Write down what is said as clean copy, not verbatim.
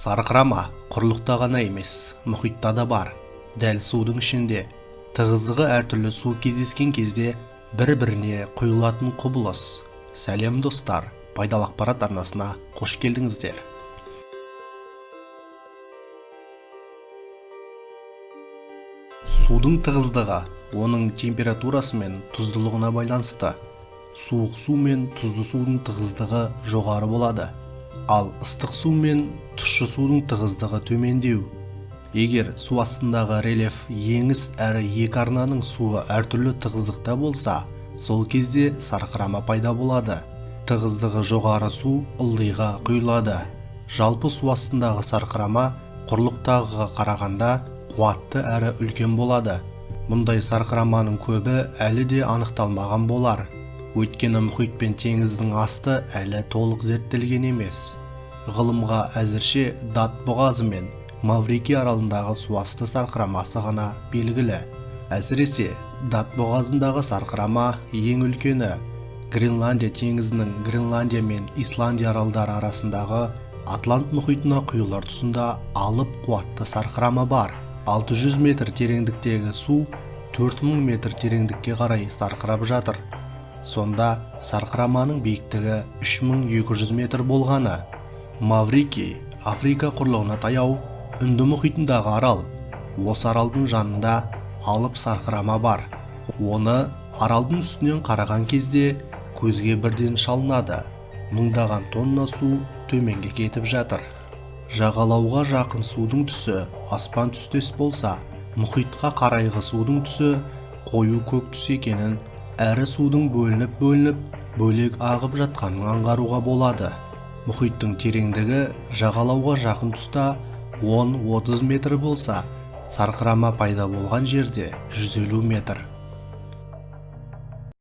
Сарқырама құрлықта ғана емес, мұхитта да бар. Дәл судың ішінде, тығыздығы әртүрлі су кездескен кезде бір-біріне құйылатын құбылыс. Сәлем достар, пайдалы ақпарат арнасына қош келдіңіздер. Судың тығыздығы оның температурасы мен тұздылығына байланысты. Суық су мен тұзды судың тығыздығы жоғары болады, ал ыстық су мен тұщы судың тығыздығы төмендеу. Егер су астындағы рельеф еңіс әрі екі арнаның суы әртүрлі тығыздықта болса, сол кезде сарқырама пайда болады. Тығыздығы жоғары су ылдиға құйылады. Жалпы су астындағы сарқырама құрлықтағыға қарағанда қуатты әрі үлкен болады. Мұндай сарқыраманың көбі әлі де анықталмаған болар. Өйткені мұхит пен теңіздің асты әлі толық зерттелген емес. Ғылымға әзірше Дат бұғазы мен Маврикий аралындағы су асты сарқырамасы ғана белгілі. Әсіресе Дат бұғазындағы сарқырама ең үлкені. Гренландия теңізінің Гренландия мен Исландия аралдары арасындағы Атлант мұхитына құйылар тұсында алып қуатты сарқырама бар. 600 метр тереңдіктегі су 4000 метр тереңдікке қарай сарқырап жатыр. Сонда сарқыраманың биіктігі 3200 метр болғаны. Маврикий Африка құрлығына таяу Үнді мұхитындағы арал. Осы аралдың жанында алып сарқырама бар. Оны аралдың үстінен қараған кезде көзге бірден шалынады. Мыңдаған тонна су төменге кетіп жатыр. Жағалауға жақын судың түсі аспан түстес болса, мұхитқа қарайғы судың түсі қою көк түс екенін, әрі судың бөлініп бөлек ағып жатқанын аңғаруға болады. Мұхиттың тереңдігі жағалауға жақын тұста 10-30 метр болса, сарқырама пайда болған жерде 150 метр.